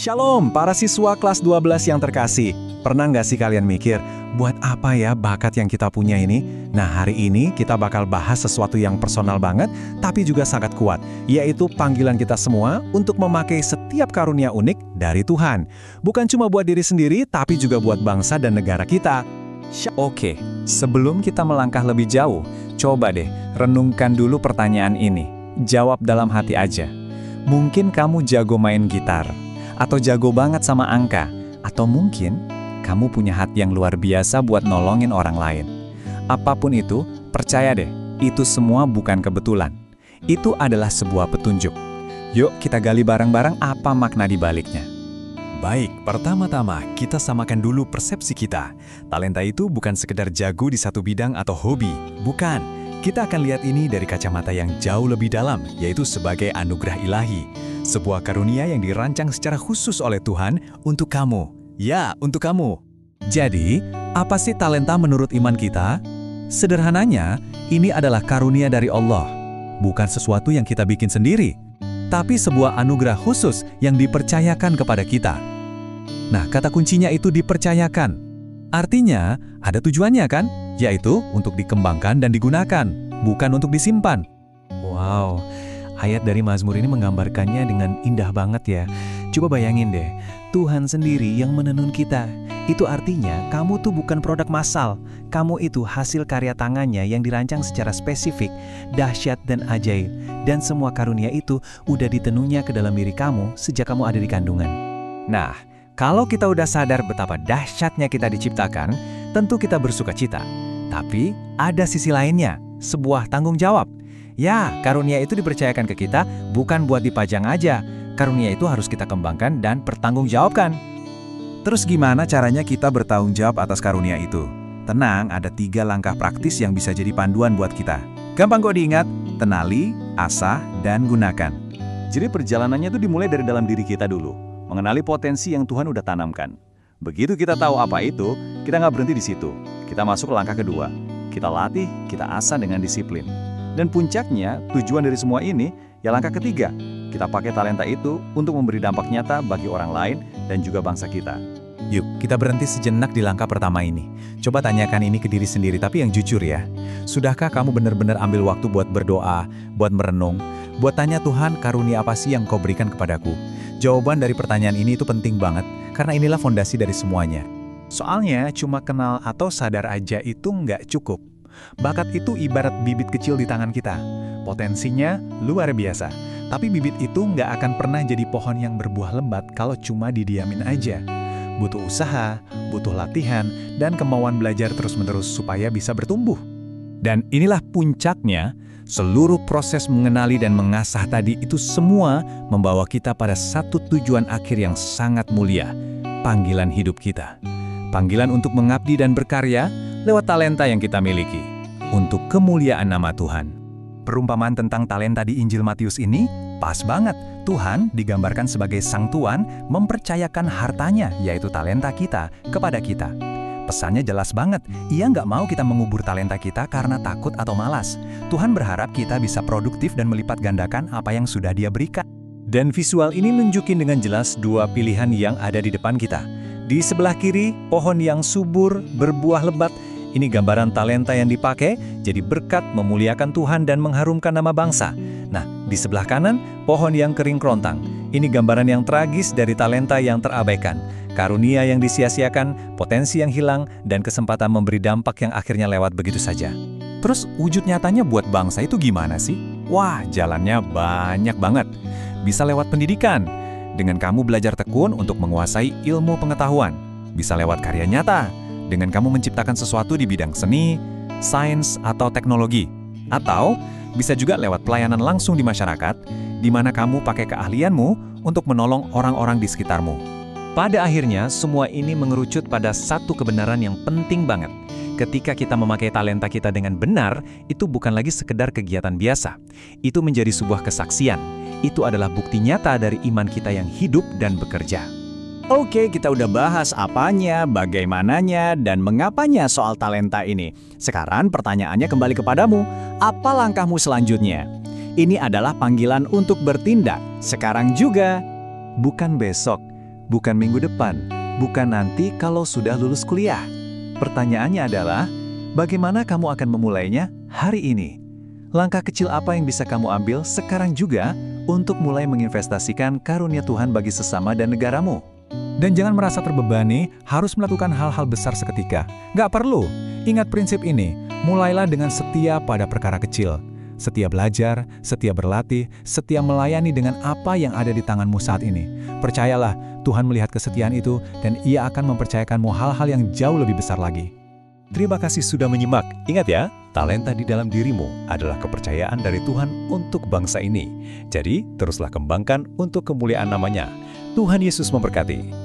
Shalom para siswa kelas 12 yang terkasih. Pernah nggak sih kalian mikir, buat apa ya bakat yang kita punya ini? Nah, hari ini kita bakal bahas sesuatu yang personal banget, tapi juga sangat kuat, yaitu panggilan kita semua untuk memakai setiap karunia unik dari Tuhan. Bukan cuma buat diri sendiri, tapi juga buat bangsa dan negara kita. Oke, sebelum kita melangkah lebih jauh, coba deh renungkan dulu pertanyaan ini. Jawab dalam hati aja. Mungkin kamu jago main gitar, atau jago banget sama angka, atau mungkin kamu punya hati yang luar biasa buat nolongin orang lain. Apapun itu, percaya deh, itu semua bukan kebetulan. Itu adalah sebuah petunjuk. Yuk kita gali bareng-bareng apa makna di baliknya. Baik, pertama-tama kita samakan dulu persepsi kita. Talenta itu bukan sekedar jago di satu bidang atau hobi, bukan. Kita akan lihat ini dari kacamata yang jauh lebih dalam, yaitu sebagai anugerah ilahi. Sebuah karunia yang dirancang secara khusus oleh Tuhan untuk kamu. Ya, untuk kamu. Jadi, apa sih talenta menurut iman kita? Sederhananya, ini adalah karunia dari Allah. Bukan sesuatu yang kita bikin sendiri, tapi sebuah anugerah khusus yang dipercayakan kepada kita. Nah, kata kuncinya itu dipercayakan. Artinya, ada tujuannya kan? Yaitu untuk dikembangkan dan digunakan, bukan untuk disimpan. Wow, ayat dari Mazmur ini menggambarkannya dengan indah banget ya. Coba bayangin deh, Tuhan sendiri yang menenun kita. Itu artinya kamu tuh bukan produk massal. Kamu itu hasil karya tangannya yang dirancang secara spesifik, dahsyat dan ajaib. Dan semua karunia itu udah ditenunnya ke dalam diri kamu sejak kamu ada di kandungan. Nah, kalau kita udah sadar betapa dahsyatnya kita diciptakan, tentu kita bersuka cita. Tapi ada sisi lainnya, sebuah tanggung jawab. Ya, karunia itu dipercayakan ke kita bukan buat dipajang aja. Karunia itu harus kita kembangkan dan pertanggungjawabkan. Terus gimana caranya kita bertanggung jawab atas karunia itu? Tenang, ada 3 langkah praktis yang bisa jadi panduan buat kita. Gampang kok diingat, kenali, asah, dan gunakan. Jadi perjalanannya itu dimulai dari dalam diri kita dulu. Mengenali potensi yang Tuhan udah tanamkan. Begitu kita tahu apa itu, kita nggak berhenti di situ. Kita masuk ke langkah kedua. Kita latih, kita asah dengan disiplin. Dan puncaknya, tujuan dari semua ini, ya langkah ketiga. Kita pakai talenta itu untuk memberi dampak nyata bagi orang lain dan juga bangsa kita. Yuk, kita berhenti sejenak di langkah pertama ini. Coba tanyakan ini ke diri sendiri, tapi yang jujur ya. Sudahkah kamu benar-benar ambil waktu buat berdoa, buat merenung, buat tanya Tuhan karunia apa sih yang kau berikan kepadaku? Jawaban dari pertanyaan ini itu penting banget, karena inilah fondasi dari semuanya. Soalnya, cuma kenal atau sadar aja itu nggak cukup. Bakat itu ibarat bibit kecil di tangan kita. Potensinya luar biasa. Tapi bibit itu nggak akan pernah jadi pohon yang berbuah lebat kalau cuma didiamin aja. Butuh usaha, butuh latihan, dan kemauan belajar terus-menerus supaya bisa bertumbuh. Dan inilah puncaknya, seluruh proses mengenali dan mengasah tadi itu semua membawa kita pada satu tujuan akhir yang sangat mulia, panggilan hidup kita. Panggilan untuk mengabdi dan berkarya lewat talenta yang kita miliki, untuk kemuliaan nama Tuhan. Perumpamaan tentang talenta di Injil Matius ini pas banget. Tuhan digambarkan sebagai Sang Tuan mempercayakan hartanya, yaitu talenta kita, kepada kita. Pesannya jelas banget, Ia nggak mau kita mengubur talenta kita karena takut atau malas. Tuhan berharap kita bisa produktif dan melipat gandakan apa yang sudah Dia berikan. Dan visual ini nunjukin dengan jelas 2 pilihan yang ada di depan kita. Di sebelah kiri, pohon yang subur, berbuah lebat. Ini gambaran talenta yang dipakai, jadi berkat memuliakan Tuhan dan mengharumkan nama bangsa. Nah, di sebelah kanan, pohon yang kering kerontang. Ini gambaran yang tragis dari talenta yang terabaikan. Karunia yang disia-siakan, potensi yang hilang, dan kesempatan memberi dampak yang akhirnya lewat begitu saja. Terus wujud nyatanya buat bangsa itu gimana sih? Wah, jalannya banyak banget. Bisa lewat pendidikan, dengan kamu belajar tekun untuk menguasai ilmu pengetahuan. Bisa lewat karya nyata, dengan kamu menciptakan sesuatu di bidang seni, sains, atau teknologi. Atau bisa juga lewat pelayanan langsung di masyarakat, di mana kamu pakai keahlianmu untuk menolong orang-orang di sekitarmu. Pada akhirnya, semua ini mengerucut pada satu kebenaran yang penting banget. Ketika kita memakai talenta kita dengan benar, itu bukan lagi sekedar kegiatan biasa. Itu menjadi sebuah kesaksian. Itu adalah bukti nyata dari iman kita yang hidup dan bekerja. Oke, kita udah bahas apanya, bagaimananya, dan mengapanya soal talenta ini. Sekarang pertanyaannya kembali kepadamu. Apa langkahmu selanjutnya? Ini adalah panggilan untuk bertindak. Sekarang juga, bukan besok. bukan minggu depan, bukan nanti kalau sudah lulus kuliah. Pertanyaannya adalah, bagaimana kamu akan memulainya hari ini? Langkah kecil apa yang bisa kamu ambil sekarang juga untuk mulai menginvestasikan karunia Tuhan bagi sesama dan negaramu? Dan jangan merasa terbebani harus melakukan hal-hal besar seketika. Nggak perlu. Ingat prinsip ini, mulailah dengan setia pada perkara kecil. Setia belajar, setia berlatih, setia melayani dengan apa yang ada di tanganmu saat ini. Percayalah, Tuhan melihat kesetiaan itu dan Ia akan mempercayakanmu hal-hal yang jauh lebih besar lagi. Terima kasih sudah menyimak. Ingat ya, talenta di dalam dirimu adalah kepercayaan dari Tuhan untuk bangsa ini. Jadi, teruslah kembangkan untuk kemuliaan namanya. Tuhan Yesus memberkati.